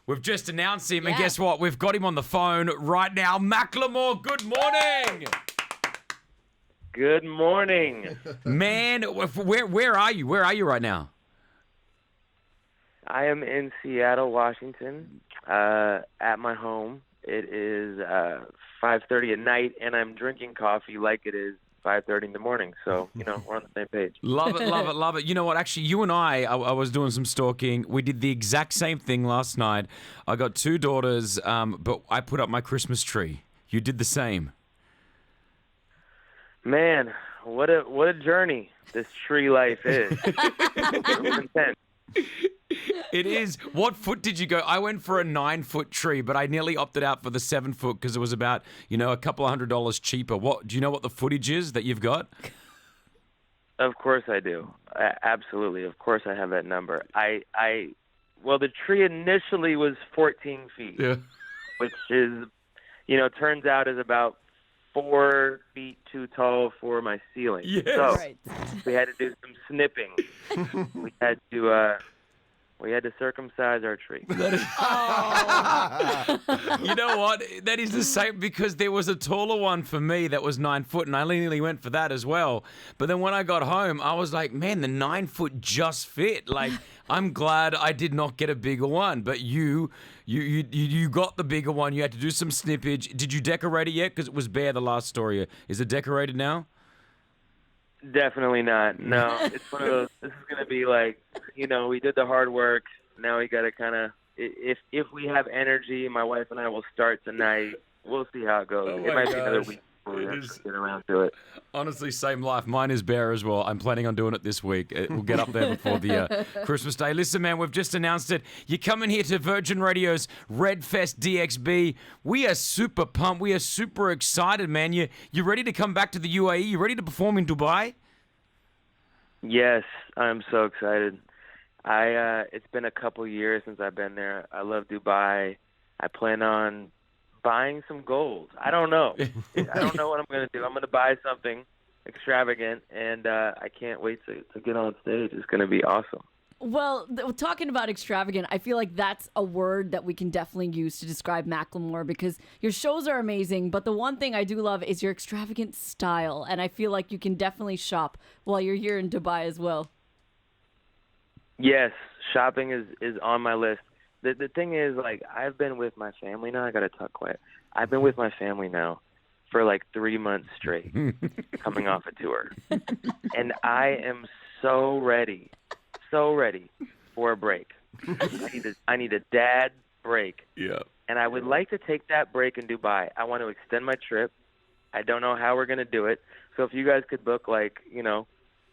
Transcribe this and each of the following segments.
We've just announced him, and guess what? We've got him on the phone right now. Macklemore, good morning. Good morning. Man, where are you? Where are you right now? I am in Seattle, Washington, at my home. It is 5:30 at night, and I'm drinking coffee like it is 5:30 in the morning. So, we're on the same page. Love it, love it, love it. You know what? Actually, you and I was doing some stalking. We did the exact same thing last night. I got 2 daughters, but I put up my Christmas tree. You did the same. Man, what a journey this tree life is. It's intense. It is. What foot did you go? I went for a 9-foot tree, but I nearly opted out for the 7-foot because it was about, a couple of $100 cheaper. Do you know what the footage is that you've got? Of course I do. Absolutely. Of course I have that number. Well, the tree initially was 14 feet, which is, turns out is about 4 feet too tall for my ceiling. Yes. So Right. we had to do some snipping. We had to circumcise our tree. You know what? That is the same because there was a taller one for me that was 9 foot, and I nearly went for that as well. But then when I got home, I was like, man, the 9 foot just fit. Like, I'm glad I did not get a bigger one. But you got the bigger one. You had to do some snippage. Did you decorate it yet? Because it was bare the last story. Is it decorated now? Definitely not. No, it's one of those. This is going to be like, we did the hard work. Now we got to kind of, if we have energy, my wife and I will start tonight. We'll see how it goes. Oh it might my be another gosh. week before we It actually is- get around to it. Honestly, same life. Mine is bare as well. I'm planning on doing it this week. We'll get up there before the Christmas Day. Listen, man, we've just announced it. You're coming here to Virgin Radio's RedFestDXB. We are super pumped. We are super excited, man. You ready to come back to the UAE? You ready to perform in Dubai? Yes, I'm so excited. It's been a couple years since I've been there. I love Dubai. I plan on buying some gold. I don't know. I don't know what I'm going to do. I'm going to buy something extravagant, and I can't wait to get on stage. It's going to be awesome. Well, talking about extravagant, I feel like that's a word that we can definitely use to describe Macklemore because your shows are amazing, but the one thing I do love is your extravagant style, and I feel like you can definitely shop while you're here in Dubai as well. Yes, shopping is on my list. The thing is, like, I've been with my family now. I got to talk quiet. I've been with my family now for like 3 months straight, coming off a tour. And I am so ready for a break. I need a dad break. Yeah. And I would like to take that break in Dubai. I want to extend my trip. I don't know how we're going to do it. So if you guys could book, like,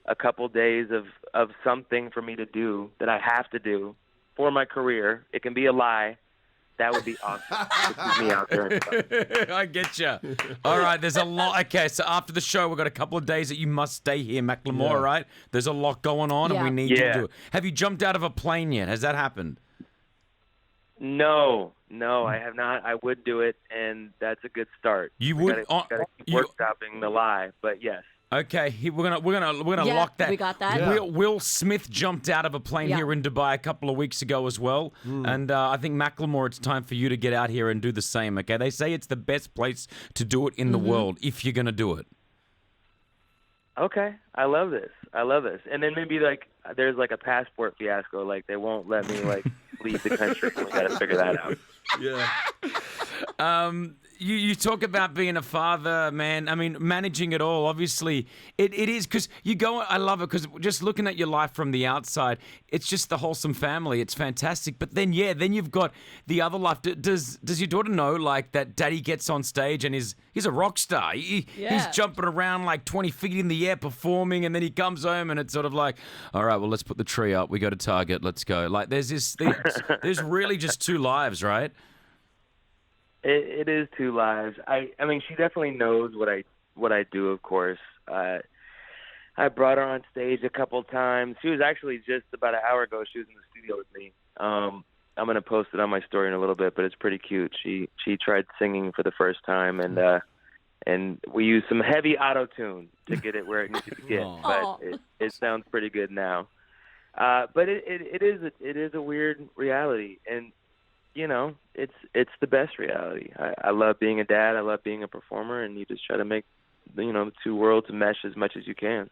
a couple days of something for me to do that I have to do for my career, it can be a lie. That would be awesome. To keep me out there and stuff. I get you. All right, there's a lot. Okay, so after the show, we've got a couple of days that you must stay here, Macklemore, right? There's a lot going on, and we need you to do it. Have you jumped out of a plane yet? Has that happened? No, I have not. I would do it, and that's a good start. You would. Gotta keep workshopping the lie, but yes. Okay, we're gonna Yeah, lock that. we got that. Yeah. Will Smith jumped out of a plane here in Dubai a couple of weeks ago as well, and I think Macklemore, it's time for you to get out here and do the same. Okay, they say it's the best place to do it in the world if you're gonna do it. Okay, I love this. And then maybe there's a passport fiasco. Like they won't let me leave the country. We got to figure that out. Yeah. You talk about being a father, man. I mean, managing it all. Obviously, it is because you go. I love it because just looking at your life from the outside, it's just the wholesome family. It's fantastic. But then you've got the other life. Does your daughter know that Daddy gets on stage and he's a rock star? He's jumping around like 20 feet in the air performing, and then he comes home and it's sort of like, all right, well, let's put the tree up. We go to Target. Let's go. Like there's really just two lives, right? It is two lives. I mean, she definitely knows what I do. Of course, I brought her on stage a couple times. She was actually just about an hour ago. She was in the studio with me. I'm gonna post it on my story in a little bit, but it's pretty cute. She tried singing for the first time, and we used some heavy auto-tune to get it where it needed to get. But it sounds pretty good now. But it is a weird reality, and it's the best reality. I love being a dad. I love being a performer, and you just try to make the two worlds mesh as much as you can.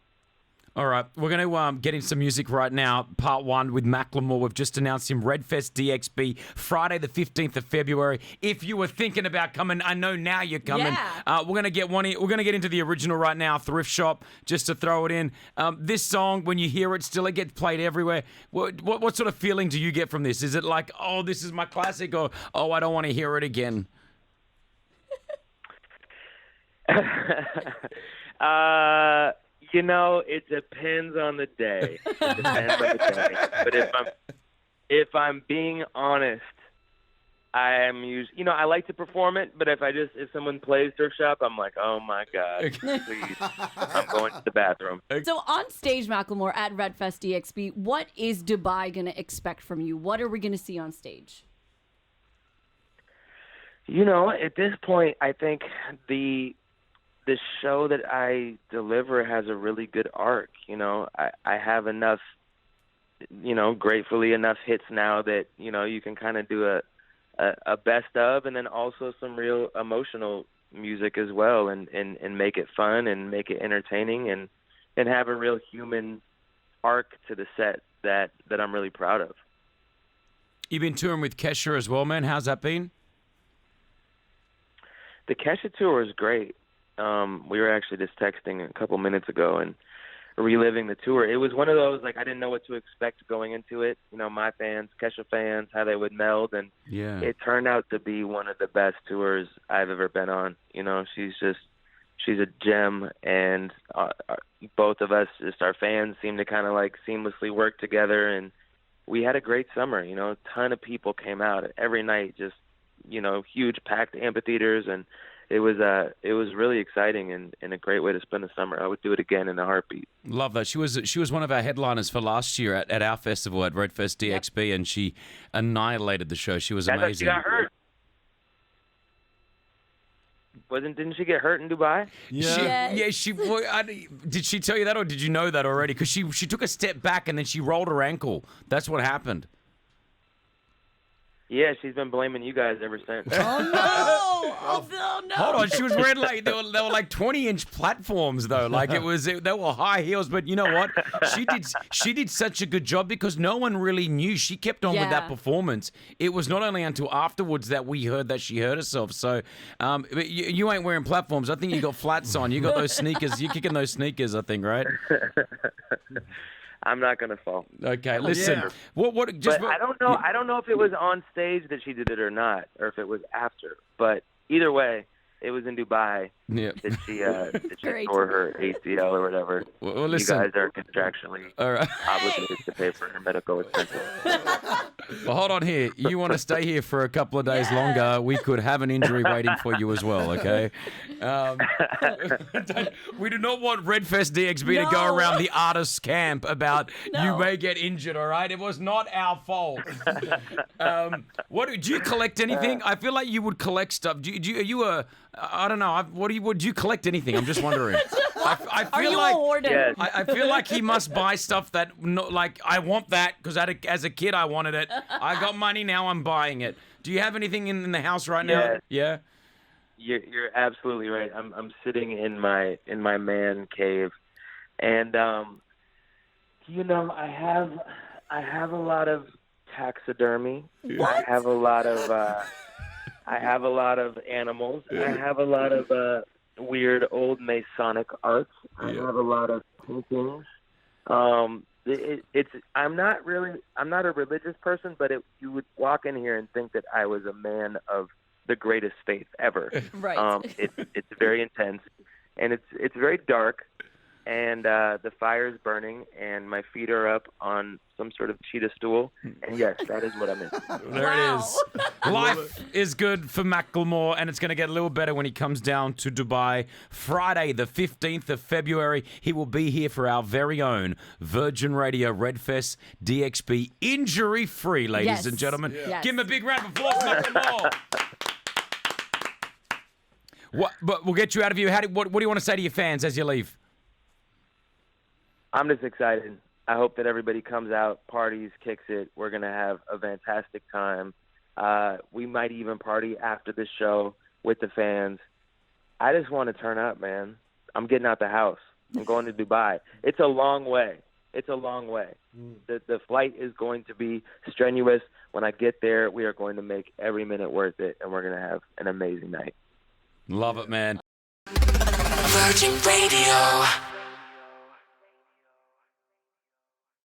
All right, we're going to get in some music right now. Part 1 with Macklemore. We've just announced him RedFestDXB, Friday the 15th of February. If you were thinking about coming, I know now you're coming. Yeah. We're going to get one. We're going to get into the original right now, Thrift Shop, just to throw it in. This song, when you hear it, still it gets played everywhere. What sort of feeling do you get from this? Is it like, oh, this is my classic, or oh, I don't want to hear it again? It depends on the day. But if I'm being honest, I am usually, I like to perform it, but if someone plays Thrift Shop, I'm like, oh my God, please, I'm going to the bathroom. So on stage, Macklemore, at RedFestDXB, what is Dubai going to expect from you? What are we going to see on stage? At this point, I think the show that I deliver has a really good arc. I have enough, gratefully enough hits now that, you can kind of do a best of, and then also some real emotional music as well, and make it fun and make it entertaining and have a real human arc to the set that I'm really proud of. You've been touring with Kesha as well, man. How's that been? The Kesha tour is great. We were actually just texting a couple minutes ago and reliving the tour. It was one of those, I didn't know what to expect going into it. My fans, Kesha fans, how they would meld. And It turned out to be one of the best tours I've ever been on. She's a gem. And both of us, just our fans, seem to kind of seamlessly work together. And we had a great summer. A ton of people came out every night, just, huge packed amphitheaters, and it was really exciting and a great way to spend the summer. I would do it again in a heartbeat. Love that. She was one of our headliners for last year at our festival at RedFestDXB, and she annihilated the show. She was amazing. She got hurt. Didn't she get hurt in Dubai? Yeah. Did she tell you that, or did you know that already? Because she took a step back and then she rolled her ankle. That's what happened. Yeah, she's been blaming you guys ever since. Oh no! Hold on, she was wearing they were 20-inch platforms though. They were high heels, but you know what? She did such a good job because no one really knew. She kept on with that performance. It was not only until afterwards that we heard that she hurt herself. So, but you ain't wearing platforms. I think you got flats on. You got those sneakers. You're kicking those sneakers, I think, right? I'm not gonna fall. Okay, listen. Yeah. But I don't know. I don't know if it was on stage that she did it or not, or if it was after. But either way, it was in Dubai. Yeah. That she tore her ACL or whatever. Well, listen. You guys are contractually obligated to pay for her medical expenses. Well, hold on here. You want to stay here for a couple of days longer? We could have an injury waiting for you as well. Okay. We do not want RedFestDXB to go around the artist's camp about you may get injured. All right, it was not our fault. Do you collect anything? I feel like you would collect stuff. I don't know. Would you collect anything? I'm just wondering. I feel Are you like, a hoarder? Yes. I feel like he must buy stuff that, I want that because as a kid I wanted it. I got money, now I'm buying it. Do you have anything in the house right now? Yes. Yeah. You're absolutely right. I'm sitting in my man cave, and I have a lot of taxidermy. What? I have a lot of animals. I have a lot of weird old Masonic arts. I have a lot of paintings. I'm not a religious person, but you would walk in here and think that I was a man of the greatest faith ever. Right. It's very intense, and it's very dark, and the fire is burning, and my feet are up on some sort of cheetah stool, and yes, that is what I'm in. There it is. Life is good for Macklemore, and it's going to get a little better when he comes down to Dubai. Friday, the 15th of February, he will be here for our very own Virgin Radio RedFest DXB, injury-free, ladies and gentlemen. Yes. Give him a big round of applause, Macklemore. But we'll get you out of here. What do you want to say to your fans as you leave? I'm just excited. I hope that everybody comes out, parties, kicks it. We're going to have a fantastic time. We might even party after the show with the fans. I just want to turn up, man. I'm getting out the house. I'm going to Dubai. It's a long way. It's a long way. The flight is going to be strenuous. When I get there, we are going to make every minute worth it, and we're going to have an amazing night. Love it, man. Virgin Radio.